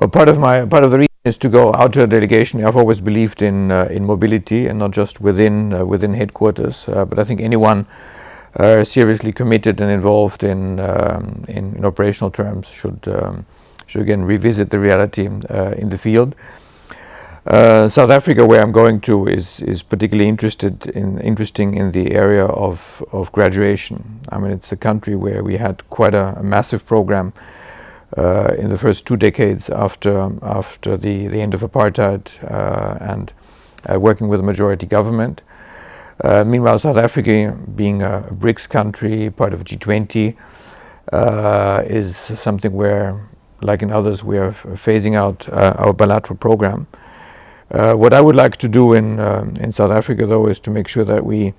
Well, part of the reason is to go out to a delegation. I've always believed in mobility and not just within headquarters. But I think anyone seriously committed and involved in operational terms should again revisit the reality in the field. South Africa, where I'm going to, is particularly interesting in the area of graduation. I mean, it's a country where we had quite a massive program in the first 2 decades after the end of apartheid, and working with a majority government. Meanwhile, South Africa, being a BRICS country, part of G20, is something where, like in others, we are phasing out our bilateral program. What I would like to do in South Africa, though, is to make sure that we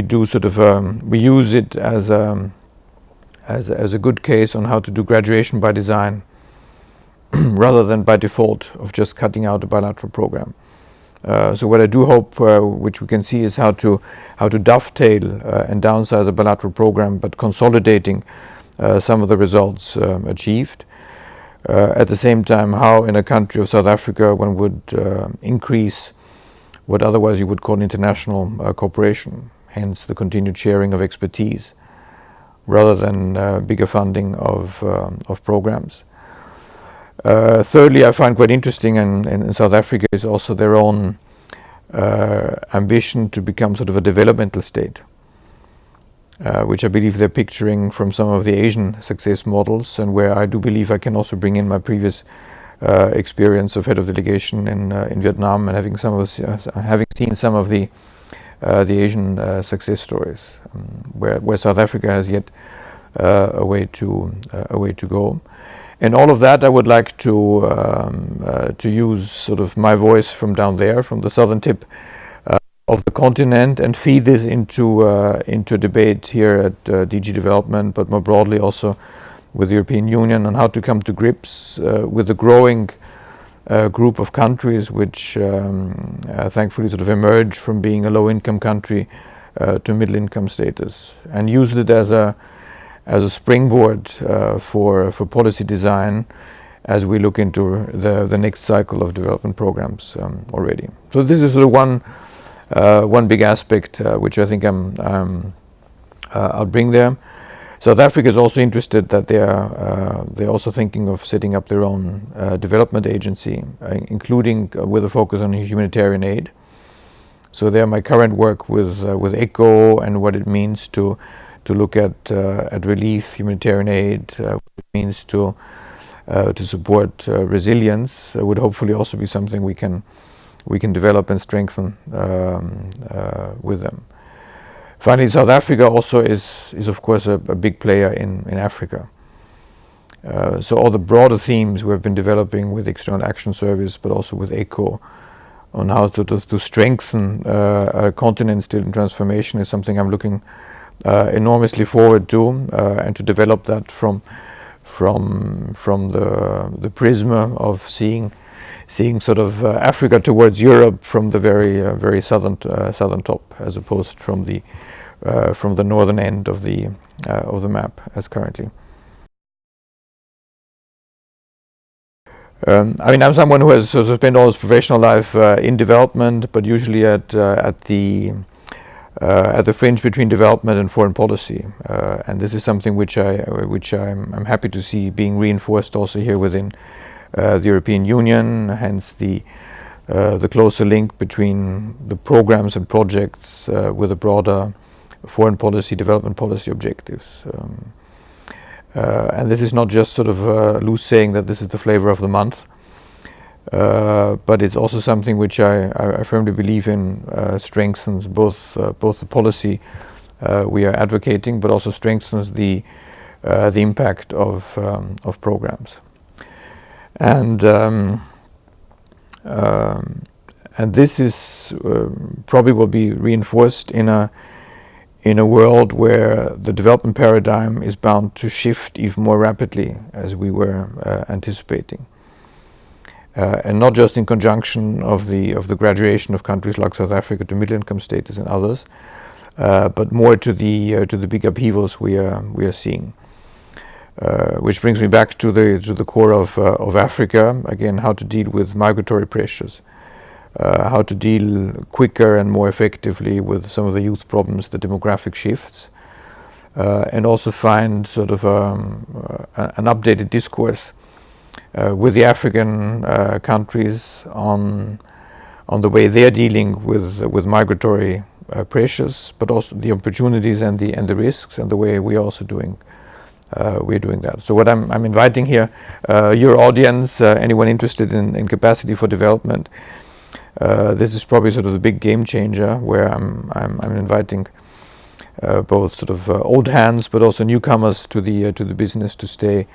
do sort of we use it as a good case on how to do graduation by design, rather than by default of just cutting out a bilateral program. So what I do hope, which we can see, is how to dovetail and downsize a bilateral program, but consolidating some of the results achieved. At the same time, how in a country of South Africa one would increase what otherwise you would call international cooperation, hence the continued sharing of expertise, rather than bigger funding of programs. Thirdly, I find quite interesting in South Africa is also their own ambition to become sort of a developmental state, which I believe they're picturing from some of the Asian success models, and where I do believe I can also bring in my previous experience of head of delegation in Vietnam, and having seen some of the Asian success stories, where South Africa has yet a way to go. And all of that, I would like to use sort of my voice from down there, from the southern tip of the continent, and feed this into debate here at DG Development, but more broadly also with the European Union, on how to come to grips with the growing group of countries which thankfully sort of emerge from being a low-income country to middle-income status, and use it as a springboard for policy design as we look into the next cycle of development programs already. So this is sort of one big aspect which I think I'll bring there. South Africa is also interested that they're also thinking of setting up their own development agency, including with a focus on humanitarian aid. So there, my current work with ECHO and what it means to look at relief, humanitarian aid, what it means to support resilience, would hopefully also be something we can develop and strengthen with them. Finally, South Africa also is of course a big player in Africa. So all the broader themes we have been developing with External Action Service, but also with ECHO, on how to strengthen a continent still in transformation, is something I'm looking enormously forward to, and to develop that from the prism of seeing sort of Africa towards Europe from the very southern top, as opposed from the northern end of the map as currently. I mean, I'm someone who has sort of spent all his professional life in development, but usually at the fringe between development and foreign policy, and this is something which I'm happy to see being reinforced also here within the European Union. Hence the closer link between the programs and projects with the broader foreign policy, development policy objectives. And this is not just sort of a loose saying that this is the flavor of the month, but it's also something which I firmly believe in strengthens both the policy we are advocating, but also strengthens the impact of programs. And this is probably will be reinforced in a world where the development paradigm is bound to shift even more rapidly as we were anticipating, and not just in conjunction of the graduation of countries like South Africa to middle income status and others, but more to the big upheavals we are seeing. Which brings me back to the core of Africa. Again, how to deal with migratory pressures, how to deal quicker and more effectively with some of the youth problems, the demographic shifts, and also find sort of an updated discourse with the African countries on the way they are dealing with migratory pressures, but also the opportunities and the risks, and the way we're also doing that. So what I'm inviting here, your audience, anyone interested in capacity for development, this is probably sort of the big game changer, where I'm inviting both sort of old hands, but also newcomers to the business to stay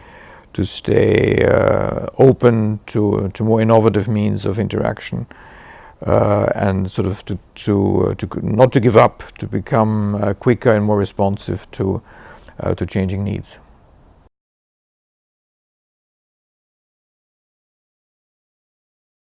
open to more innovative means of interaction, and sort of to not to give up, to become quicker and more responsive to changing needs.